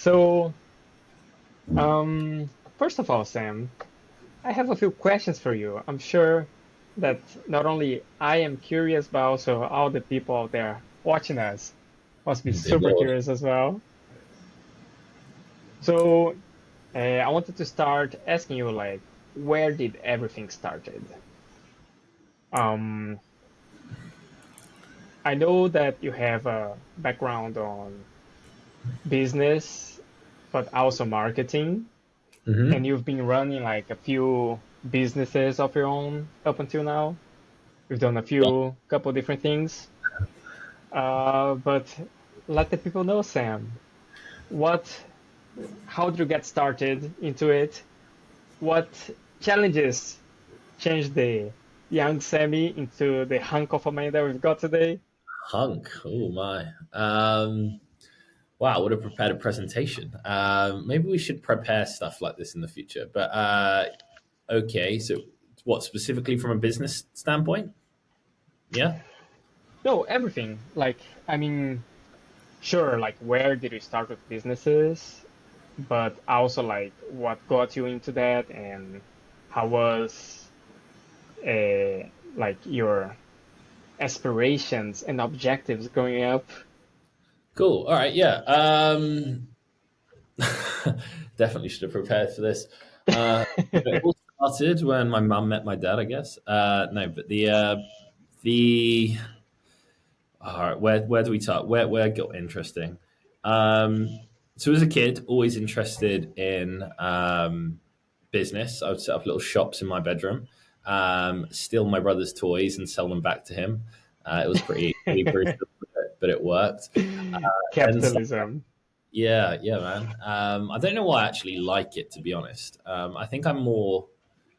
So, um, first of all, Sam, I have a few questions for you. I'm sure that not only I am curious, but also all the people out there watching us must be Dear super Lord. curious as well. So, I wanted to start asking you, like, where did everything started? Um, I know that you have a background on business, but also marketing, and Hmm. you've been running like a few businesses of your own up until now. You've done a Yeah. few couple different things. But let the people know, Sam, what, how did you get started into it? What challenges changed the young Sammy into the hunk of a man that we've got today? Hunk. Oh my. Wow, I would have prepared a presentation. Maybe we should prepare stuff like this in the future. But okay, so what specifically from a business standpoint? Yeah. No, everything. Like, I mean, sure, like where did you start with businesses? But also like what got you into that and how was like your aspirations and objectives growing up? Cool. All right. Yeah. Definitely should have prepared for this. It all started when my mum met my dad, I guess. No, but the all right, where do we start? Where it got interesting? So as a kid, always interested in business. I would set up little shops in my bedroom, steal my brother's toys and sell them back to him. It was pretty brutal, but it worked. And Capitalism. yeah, yeah, man. I don't know why I actually like it, to be honest. I think I'm more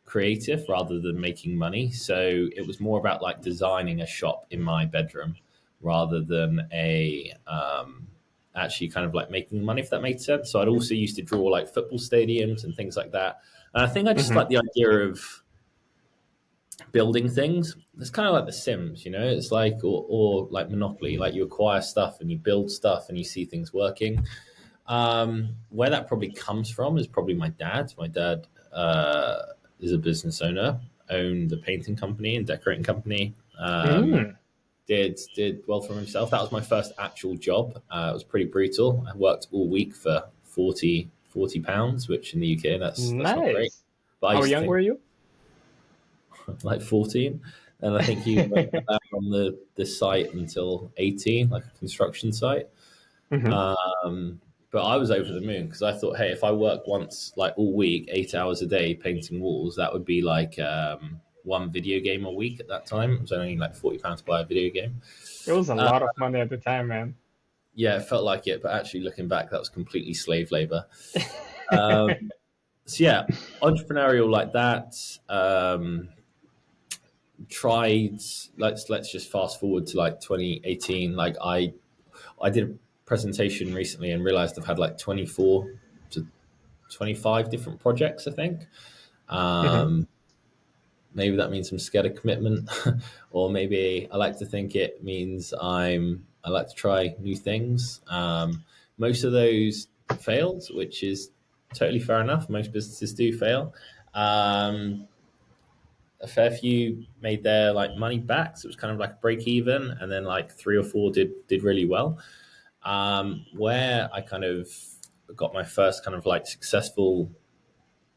creative rather than making money. So it was more about like designing a shop in my bedroom rather than actually kind of like making money, if that made sense. So I'd also used to draw like football stadiums and things like that. And I think I just Hmm. like the idea of building things. It's kind of like The Sims, you know. It's like or like Monopoly, like you acquire stuff and you build stuff and you see things working. Where that probably comes from is probably my dad. My dad is a business owner, owned a painting company and decorating company. Mm. Did well for himself. That was my first actual job. It was pretty brutal. I worked all week for 40 pounds, which in the UK that's not great. Nice. But I How used to young think were you? like 14, and I think you weren't allowed on the site until 18, like a construction site. Hmm. But I was over the moon because I thought, hey, if I work once, like all week, 8 hours a day painting walls, that would be like one video game a week at that time. It was only like £40 to buy a video game. It was a Uh, lot of money at the time, man. yeah, it felt like it, but actually looking back, that was completely slave labor. Um, so yeah, entrepreneurial like that. Tried. Let's just fast forward to like 2018. Like I did a presentation recently and realized I've had like 24 to 25 different projects, I think. Hmm. Um, Maybe that means I'm scared of commitment, or maybe I like to think it means I like to try new things. Most of those failed, which is totally fair enough. Most businesses do fail. Um, a fair few made their like money back, so it was kind of like a break even, and then like three or four did really well. Where I kind of got my first kind of like successful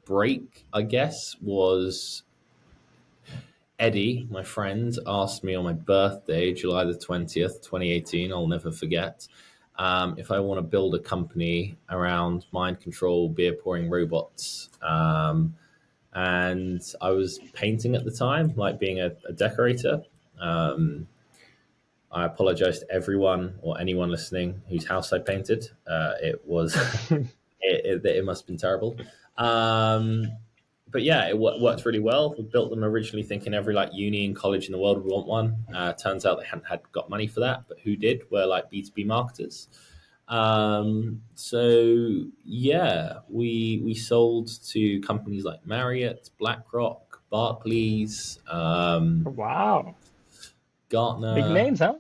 break, I guess, was Eddie, my friend, asked me on my birthday, July the 20th, 2018, I'll never forget, if I want to build a company around mind control beer pouring robots. And I was painting at the time, like being a decorator. Um, I apologize to everyone or anyone listening whose house I painted. It was it must have been terrible. Um, but yeah, worked really well. We built them originally thinking every like uni and college in the world would want one. Turns out they hadn't had got money for that, but who did were like B2B marketers. So yeah, we sold to companies like Marriott, BlackRock, Barclays, Wow. Big Gartner. names, huh?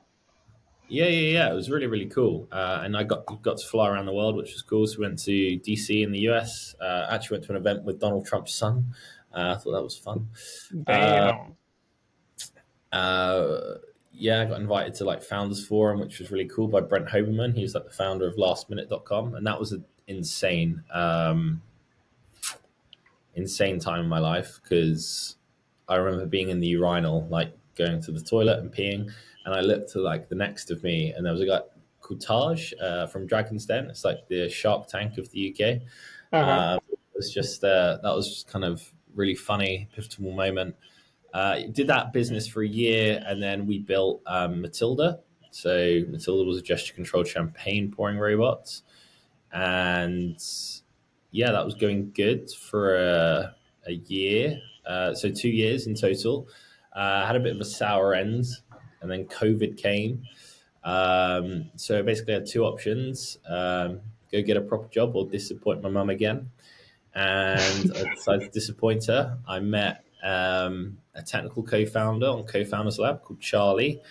Yeah. It was really, really cool, and I got to fly around the world, which was cool. So we went to DC in the US. Actually, went to an event with Donald Trump's son. I thought that was fun. Uh, Damn. uh, yeah, I got invited to like Founders Forum, which was really cool by Brent Hoberman. He was like the founder of LastMinute.com, and that was an insane time in my life because I remember being in the urinal, like going to the toilet and peeing, and I looked to like the next of me, and there was a guy called Taj from Dragon's Den. It's like the Shark Tank of the UK. Uh-huh. It was just that was just kind of really funny, pivotal moment. Did that business for a year, and then we built Matilda. So Matilda was a gesture-controlled champagne pouring robot, and yeah, that was going good for a year. So 2 years in total. Had a bit of a sour end, and then COVID came. So basically, I had two options: go get a proper job or disappoint my mum again. And I decided to disappoint her. I met a technical co-founder on Co-Founders Lab called Charlie.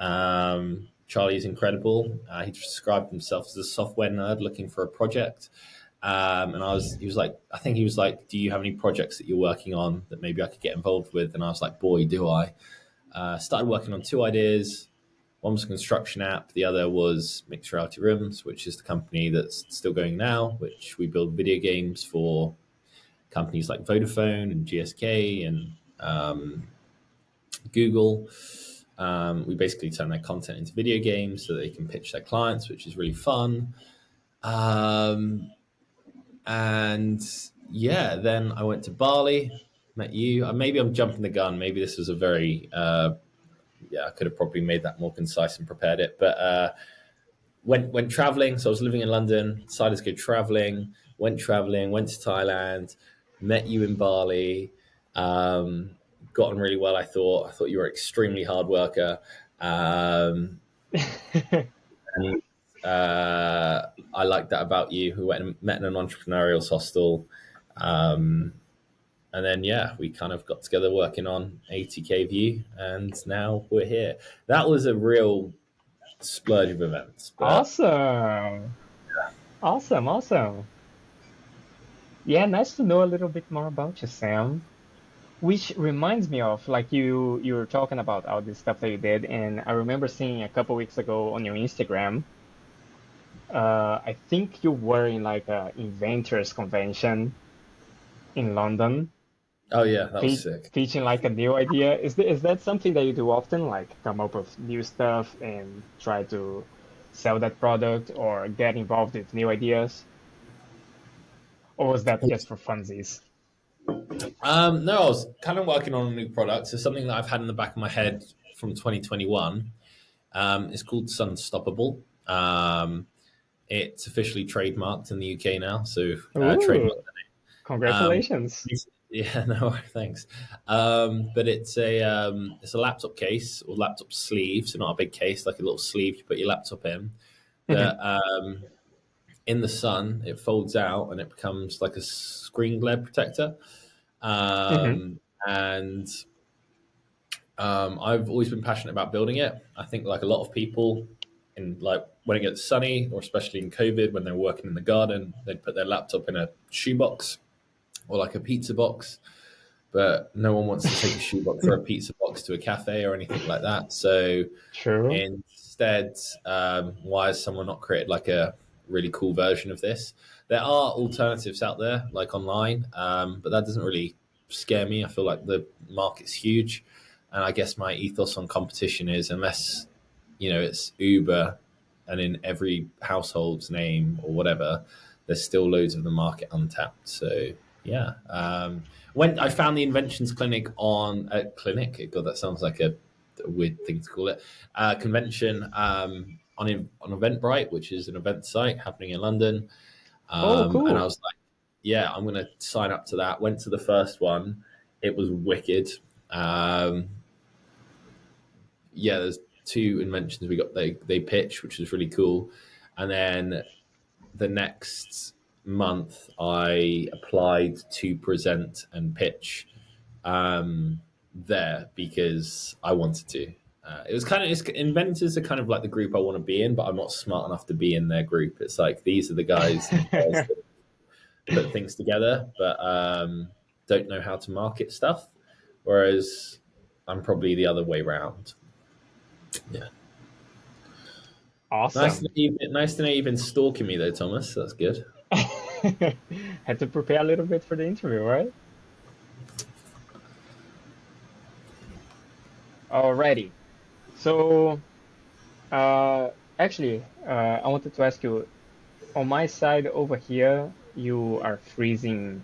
Charlie is incredible. He described himself as a software nerd looking for a project. And he was like, I think he was like, do you have any projects that you're working on that maybe I could get involved with? And I was like, boy, do I. Started working on two ideas. One was a construction app. The other was Mixed Reality Rooms, which is the company that's still going now, which we build video games for companies like Vodafone and GSK and Google. We basically turn their content into video games so they can pitch their clients, which is really fun. Um, and yeah, then I went to Bali, met you. Maybe I'm jumping the gun. Maybe this was a very yeah, I could have probably made that more concise and prepared it. But went traveling. So I was living in London, decided to go traveling, went traveling, went to Thailand, met you in Bali, got on really well. I thought you were an extremely hard worker. Um, and I like that about you. We went and met in an entrepreneurial hostel. Um, and then, yeah, we kind of got together working on ATK View, and now we're here. That was a real splurge of events, but Awesome. Awesome. Awesome. Yeah, nice to know a little bit more about you, Sam. Which reminds me of like you were talking about all this stuff that you did, and I remember seeing a couple weeks ago on your Instagram. I think you were in like a inventors convention in London, oh yeah, that was te sick. teaching like a new idea. Is that something that you do often, like come up with new stuff and try to sell that product or get involved with new ideas? Or was that just for funsies? No, I was kind of working on a new product. So something that I've had in the back of my head from 2021. It's called Sunstoppable. It's officially trademarked in the UK now. So trademarked. Ooh, Um, congratulations. yeah, no, thanks. But it's a laptop case or laptop sleeve, so not a big case, like a little sleeve you put your laptop in. Hmm. That in the sun it folds out and it becomes like a screen glare protector. Hmm. And I've always been passionate about building it. I think like a lot of people, in like when it gets sunny, or especially in COVID, when they're working in the garden, they'd put their laptop in a shoebox or like a pizza box. But no one wants to take a shoebox or a pizza box to a cafe or anything like that. So True. instead, why has someone not created like a really cool version of this? There are alternatives out there, like online, but that doesn't really scare me. I feel like the market's huge, and I guess my ethos on competition is unless it's Uber and in every household's name or whatever, there's still loads of the market untapped. So yeah, when I found the inventions clinic on a clinic, God, that sounds like a weird thing to call it, convention on Eventbrite, which is an event site happening in London. Oh, And I cool. was like, yeah, I'm going to sign up to that. Went to the first one. It was wicked. Um, yeah, there's two inventions we got. They pitched, which was really cool. And then the next month, I applied to present and pitch there because I wanted to. It was kind of inventors are kind of like the group I want to be in, but I'm not smart enough to be in their group. It's like these are the guys and girls that put things together, but don't know how to market stuff. Whereas I'm probably the other way round. Yeah. Awesome. Nice to know you've been stalking me though, Thomas. That's good. Had to prepare a little bit for the interview, right? Alrighty. So, uh, actually, I wanted to ask you, on my side over here, you are freezing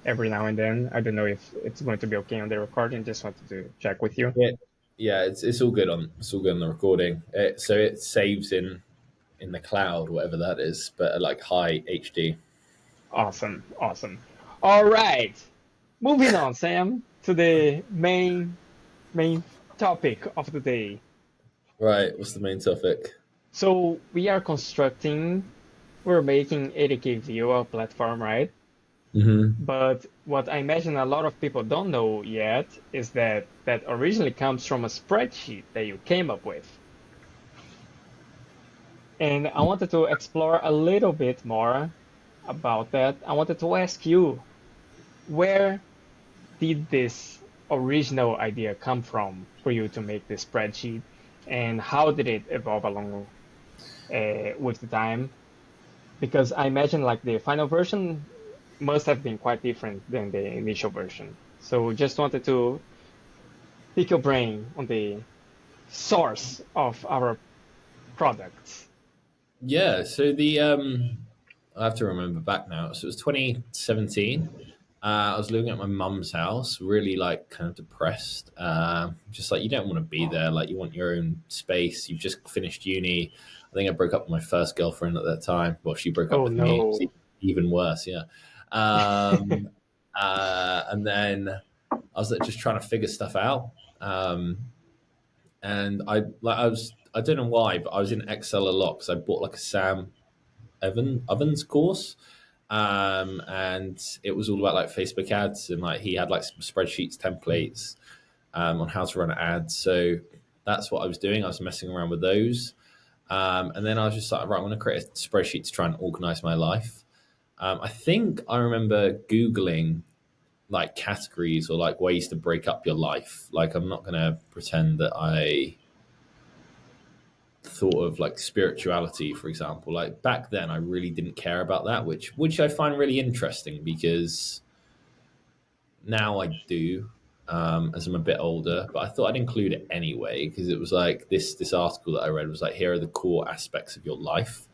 every now and then. I don't know if it's going to be okay on the recording. Just wanted to check with you. Yeah, yeah. It's all good on the recording. So it saves in the cloud, whatever that is, but at like high HD. Awesome, awesome. All right. Moving on, Sam, to the main topic of the day. Right. What's the main topic? So we're making 80K View a platform, right? Hmm. But what I imagine a lot of people don't know yet is that that originally comes from a spreadsheet that you came up with. And I wanted to explore a little bit more about that. I wanted to ask you, where did this original idea come from for you to make this spreadsheet, and how did it evolve along with the time? Because I imagine like the final version must have been quite different than the initial version. So just wanted to pick your brain on the source of our products. Yeah. So I have to remember back now. So it was 2017. I was living at my mum's house, really like kind of depressed. Just like you don't want to be there. Like you want your own space. You've just finished uni. I think I broke up with my first girlfriend at that time. Well, she broke up Oh with me. It was no. even worse. Yeah. Um, and then I was like, just trying to figure stuff out. And I don't know why, but I was in Excel a lot because I bought like a Sam Ovens course, and it was all about like Facebook ads, and like he had like some spreadsheets templates on how to run ads. So that's what I was doing. I was messing around with those, and then I was just like, right, I'm going to create a spreadsheet to try and organize my life. I think I remember Googling like categories or like ways to break up your life. Like I'm not going to pretend that I thought of like spirituality, for example. Like back then, I really didn't care about that, which I find really interesting because now I do as I'm a bit older. But I thought I'd include it anyway because it was like this article that I read was like, here are the core aspects of your life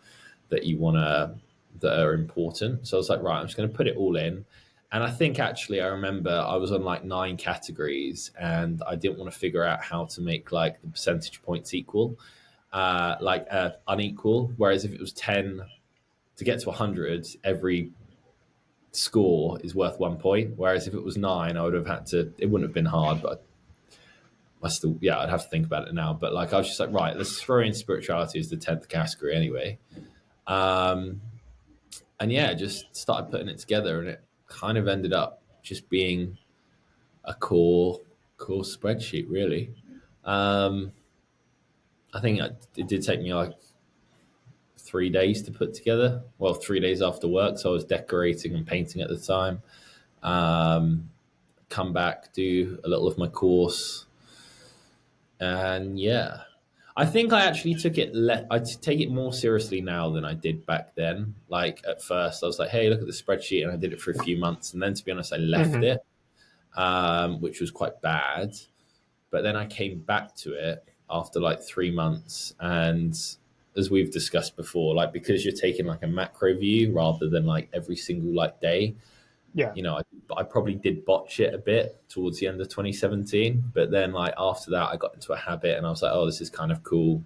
that you want to that are important. So I was like, right, I'm just going to put it all in. And I think actually, I remember I was on like 9 categories, and I didn't want to figure out how to make like the percentage points equal, unequal. Whereas if it was 10 to get to 100, every score is worth 1 point. Whereas if it was 9, I would have had to. It wouldn't have been hard, but I still, yeah, I'd have to think about it now. But like, I was just like, right, let's throw in spirituality as the 10th category anyway. Um, and yeah, just started putting it together, and it kind of ended up just being a core spreadsheet, really. Um, I think it did take me like 3 days to put together. Well, 3 days after work, so I was decorating and painting at the time. Um, Come back, do a little of my course, and yeah, I think I actually take it more seriously now than I did back then. Like at first, I was like, "Hey, look at the spreadsheet," and I did it for a few months, and then to be honest, I left Hmm. it, which was quite bad. But then I came back to it after like 3 months, and as we've discussed before, like because you're taking like a macro view rather than like every single like day, Yeah. I probably did botch it a bit towards the end of 2017. But then like after that, I got into a habit, and I was like, oh, this is kind of cool,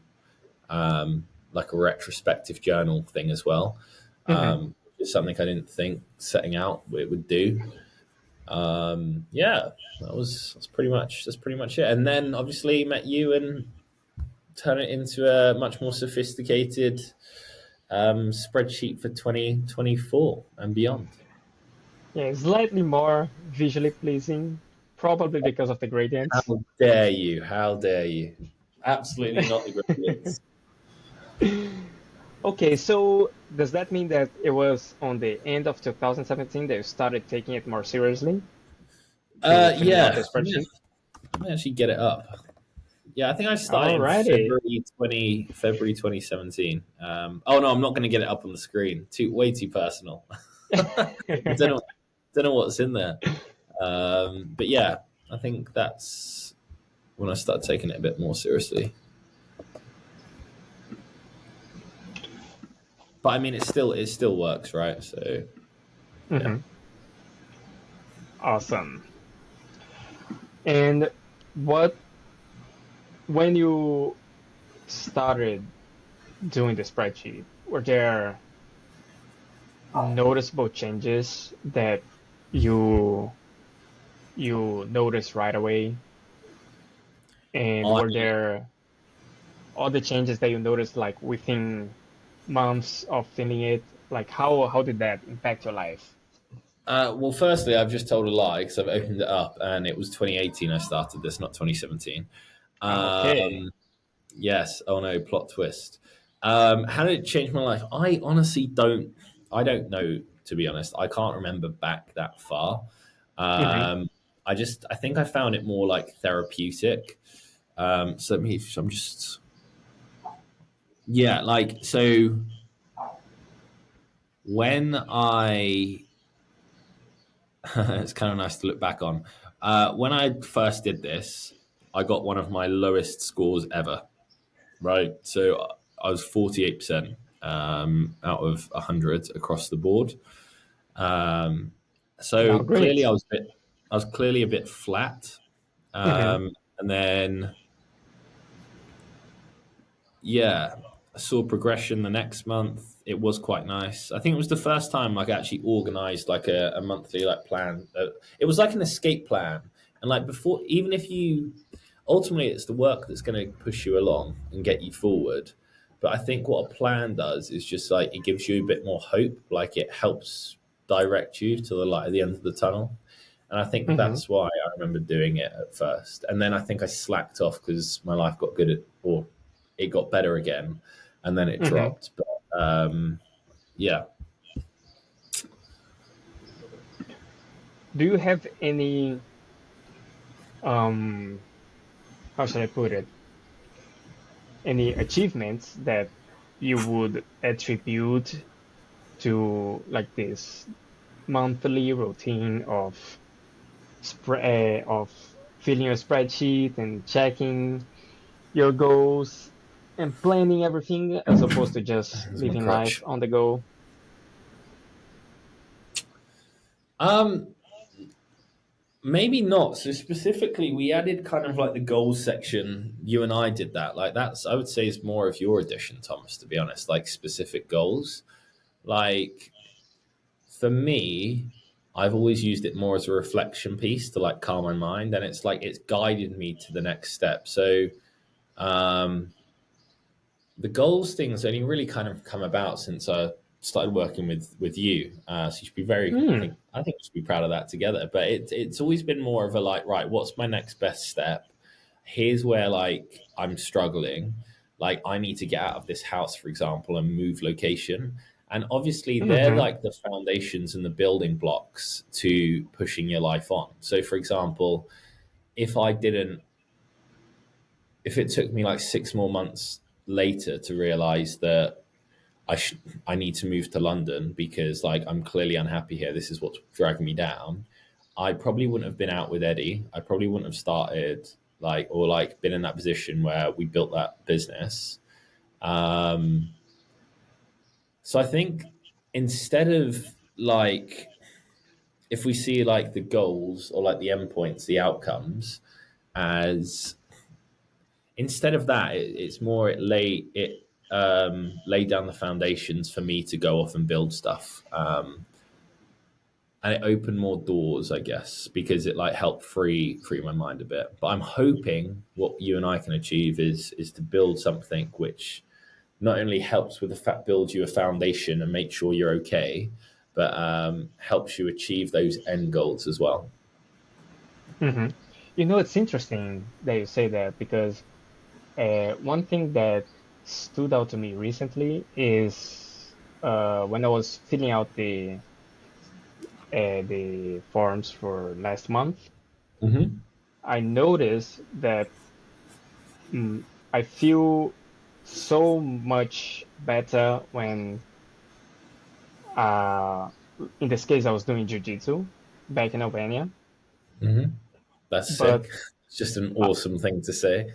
like a retrospective journal thing as well. Hmm. It's something I didn't think setting out it would do. Yeah, that's pretty much it. And then obviously met you and turn it into a much more sophisticated spreadsheet for 2024 and beyond. Yeah, slightly more visually pleasing, probably because of the gradients. How dare you? How dare you? Absolutely not the gradients. Okay, so does that mean that it was on the end of 2017 that you started taking it more seriously to filling out Yeah, the spreadsheet? let me actually get it up. Yeah, I think I started in Alrighty. February 2017. Oh no, I'm not going to get it up on the screen. Way too personal. I don't know what's in there. But yeah, I think that's when I started taking it a bit more seriously. But I mean, it still works, right? So yeah. hmm Awesome. And what, when you started doing the spreadsheet, were there noticeable changes that you you noticed right away? And I were there other changes that you noticed like within months of filling it? Like how did that impact your life? well, firstly, I've just told a lie because I've opened it up and it was 2018 I started this, not 2017. Okay. Um, yes. Oh no, plot twist. How did it change my life? I honestly don't. I don't know, to be honest. I can't remember back that far. hmm Um, I think I found it more like therapeutic. So I'm just, yeah, like, so when I, it's kind of nice to look back on. When I first did this, I got one of my lowest scores ever. Right, so I was 48% out of 100 across the board. Um, Now, so clearly, great. I was clearly a bit flat. hmm And then, yeah, I saw progression the next month. It was quite nice. I think it was the first time like I actually organized like a monthly like plan. It was like an escape plan. And like before, even if you ultimately it's the work that's going to push you along and get you forward. But I think what a plan does is just like it gives you a bit more hope. Like it helps direct you to the light at the end of the tunnel. And I think hmm that's why I remember doing it at first. And then I think I slacked off because my life got good at, or it got better again, and then it hmm dropped. But yeah, Do you have any um how should I put it? Any achievements that you would attribute to like this monthly routine of of filling your spreadsheet and checking your goals and planning everything as opposed to just there's my living life crutch. on the go? Um, Maybe not. So specifically, we added kind of like the goals section. You and I did that. Like that's I would say is more of your addition, Thomas. To be honest, like specific goals. Like for me, I've always used it more as a reflection piece to like calm my mind, and it's like it's guided me to the next step. So um, the goals things only really kind of come about since I started working with you. So you should be very, Mm, I think we should be proud of that together. But it's always been more of a like, right, what's my next best step? Here's where like I'm struggling. Like I need to get out of this house, for example, and move location. And obviously, they're hmm like the foundations and the building blocks to pushing your life on. So, for example, if I didn't if it took me like 6 more months later to realize that I need to move to London because like I'm clearly unhappy here. This is what's dragging me down. I probably wouldn't have been out with Eddie. I probably wouldn't have started like or like been in that position where we built that business. Um, so I think instead of like if we see like the goals or like the endpoints, the outcomes as instead of that, it's more it lay down the foundations for me to go off and build stuff, and it opened more doors, I guess, because it like helped free my mind a bit. But I'm hoping what you and I can achieve is to build something which not only helps with the fact build you a foundation and make sure you're okay, but helps you achieve those end goals as well. hmm You know, it's interesting that you say that because One thing that stood out to me recently is when I was filling out the forms for last month, Hmm. I noticed that I feel so much better when, uh, in this case, I was doing jiu-jitsu back in Albania, Hmm. That's but sick. It's just an uh, awesome thing to say.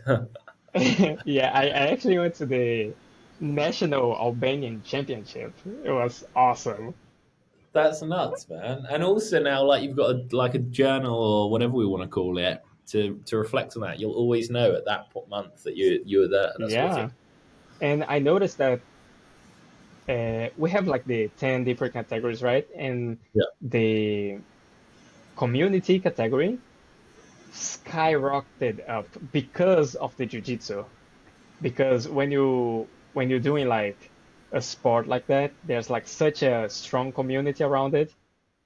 yeah, I actually went to the National Albanian Championship. It was awesome. That's nuts, man. And also now, like you've got like a journal or whatever we want to call it to reflect on that. You'll always know at that month that you were there. That's wicked. Yeah. And I noticed that we have like the 10 different categories, right? And Yeah. the community category skyrocketed up because of the jiu-jitsu. Because when you're doing like a sport like that, there's like such a strong community around it.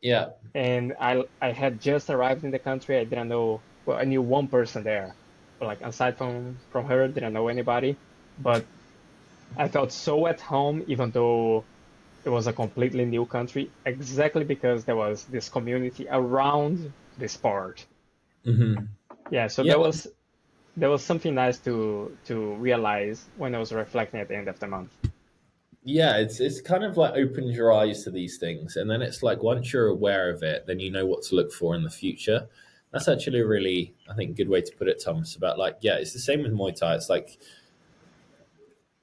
Yeah. And I had just arrived in the country. I didn't know, well, I knew one person there, but like aside from her, didn't know anybody. But I felt so at home, even though it was a completely new country, exactly because there was this community around the sport. Hmm. Yeah, so Yeah. there was something nice to realize when I was reflecting at the end of the month. Yeah, it's kind of like opens your eyes to these things, and then it's like once you're aware of it, then you know what to look for in the future. That's actually a really, I think, good way to put it, Thomas. About like, yeah, it's the same with Muay Thai. It's like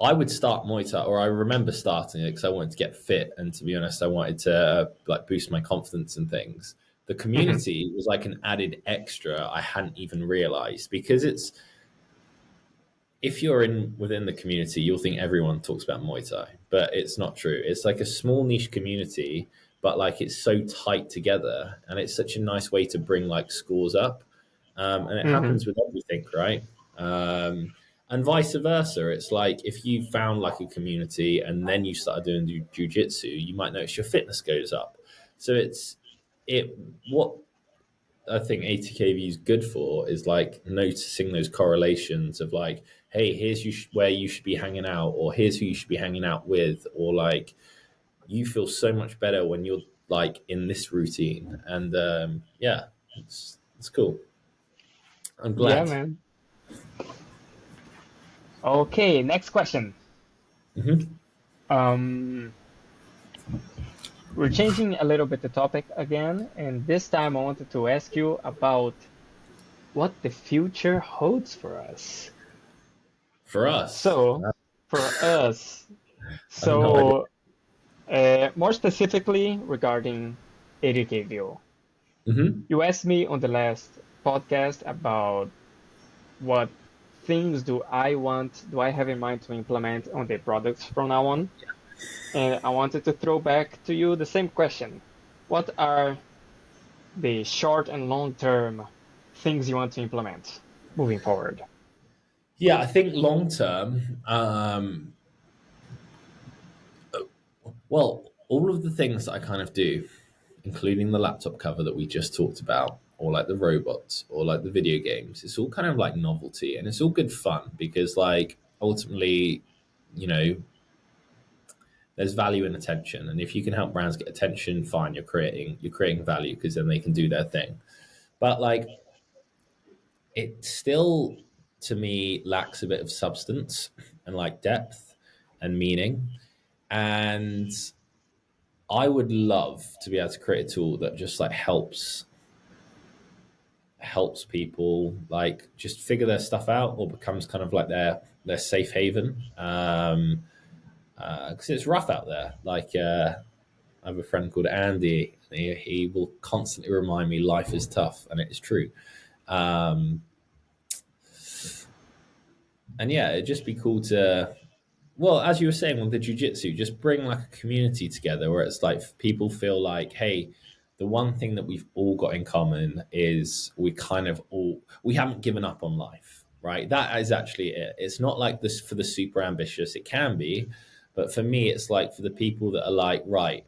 I would start Muay Thai, or I remember starting it because I wanted to get fit, and to be honest, I wanted to like boost my confidence and things. The Hmm. community was like an added extra I hadn't even realized because it's if you're in within the community, you'll think everyone talks about Muay Thai, but it's not true. It's like a small niche community, but like it's so tight together, and it's such a nice way to bring like scores up, and it Hmm. happens with everything, right? Um, and vice versa. It's like if you found like a community and then you started doing jujitsu, you might notice your fitness goes up. So it what I think ATKV is good for is like noticing those correlations of like, hey, here's where you should be hanging out, or here's who you should be hanging out with, or like you feel so much better when you're like in this routine, and yeah, it's cool. I'm Yeah, glad. man. Okay, next question. Hmm. Um, we're changing a little bit the topic again, and this time I wanted to ask you about what the future holds for us. For us, So, for us, I have no idea. so more specifically regarding 80K view, Hmm. you asked me on the last podcast about what things do I have in mind to implement on the products from now on, and I wanted to throw back to you the same question. What are the short and long term things you want to implement moving forward? Yeah, I think long term, well, all of the things that I kind of do, including the laptop cover that we just talked about, or like the robots, or like the video games, it's all kind of like novelty and it's all good fun because, like, ultimately, you know, there's value in attention. And if you can help brands get attention, fine, you're creating value because then they can do their thing. But like, it still, to me, lacks a bit of substance and like depth and meaning. And I would love to be able to create a tool that just like helps people like just figure their stuff out or becomes kind of like their safe haven because it's rough out there like I have a friend called Andy. He will constantly remind me life is tough, and it is true. um, and yeah, it'd just be cool to, well, as you were saying with the jujitsu, just bring like a community together where it's like people feel like, hey, the one thing that we've all got in common is we haven't given up on life, right? That is actually it. It's not like this for the super ambitious. It can be, but for me, it's like for the people that are like, right,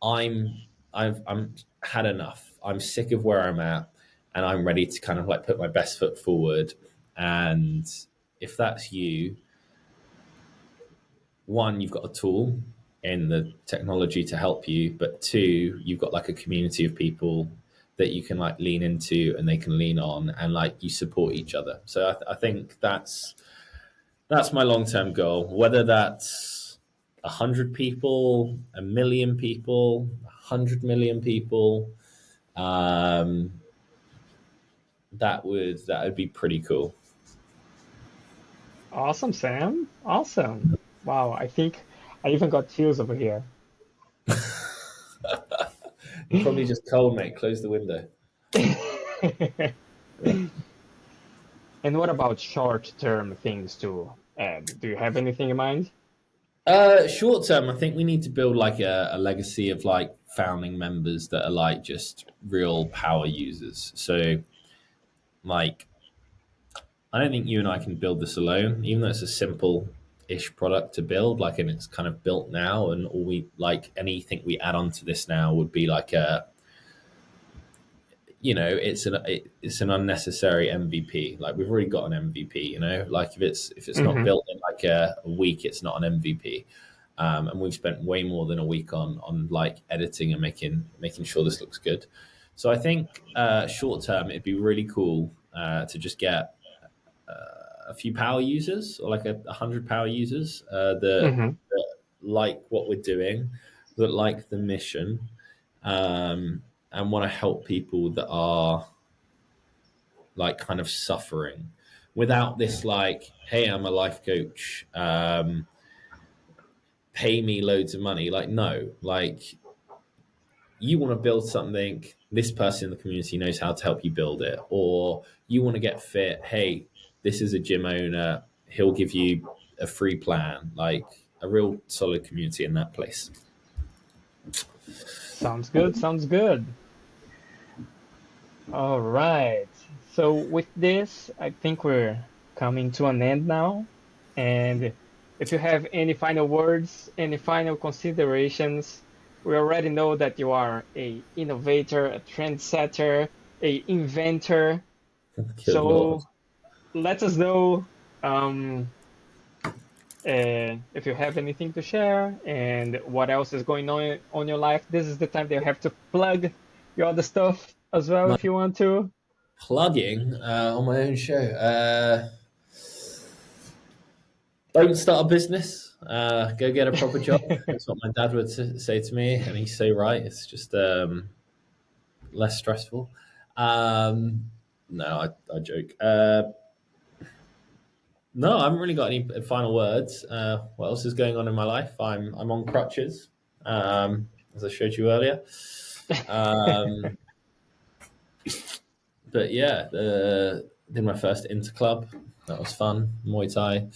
I'm I'm had enough. I'm sick of where I'm at, and I'm ready to kind of like put my best foot forward and if that's you, one, you've got a tool in the technology to help you, but two, you've got like a community of people that you can like lean into and they can lean on, and like you support each other. So I think that's my long-term goal. Whether that's 100 people, 1 million people, 100 million people, um, that would be pretty cool. Awesome, Sam. Awesome. Wow, I think I even got chills over here. You're probably just cold, mate. Close the window. Yeah. And what about short-term things to add? Do you have anything in mind? Short term, I think we need to build like a legacy of like founding members that are like just real power users. So, like, I don't think you and I can build this alone, even though it's a simple-ish product to build. Like, and it's kind of built now, and all we like anything we add on to this now would be like a, it's an unnecessary MVP. Like we've already got an MVP. Like if it's not Mm-hmm. built in like a week, it's not an MVP. And we've spent way more than a week on like editing and making sure this looks good. So I think short term it'd be really cool to just get a few power users, or like 100 power users Mm-hmm. that like what we're doing, that like the mission, and want to help people that are like kind of suffering without this like, hey, I'm a life coach, pay me loads of money. Like, no, like you want to build something, this person in the community knows how to help you build it. Or you want to get fit, hey, this is a gym owner, he'll give you a free plan. Like a real solid community in that place. Sounds good. Sounds good. All right. So with this, I think we're coming to an end now. And if you have any final words, any final considerations, we already know that you are a innovator, a trendsetter, a inventor. Good lord. So let us know um, if you have anything to share and what else is going on your life. This is the time that you have to plug your other stuff as well My if you want to. plugging on my own show. Don't start a business. Go get a proper job. That's what my dad would say to me, and he's so right. It's just less stressful. No, I joke. No, I haven't really got any final words. What else is going on in my life? I'm on crutches, as I showed you earlier. Um, but yeah, did my first inter club. That was fun. Muay Thai.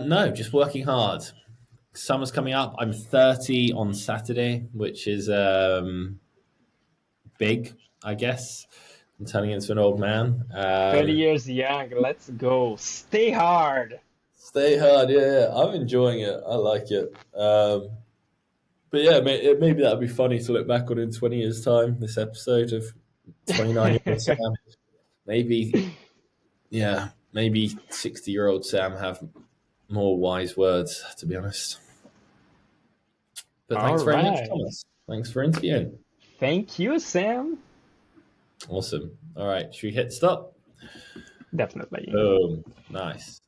No, just working hard. Summer's coming up. I'm 30 on Saturday, which is big, I guess. I'm turning into an old man. 30 years young. Let's go. Stay hard. Stay hard, yeah. I'm enjoying it. I like it. But yeah, maybe that would be funny to look back on in 20 years' time, this episode of 29-year-old Sam. Maybe, yeah, maybe 60-year-old Sam have more wise words, to be honest. But All thanks very much, right. Thomas. Thanks for interviewing. Thank you, Sam. Awesome. All right, should we hit stop? Definitely. Boom. Nice.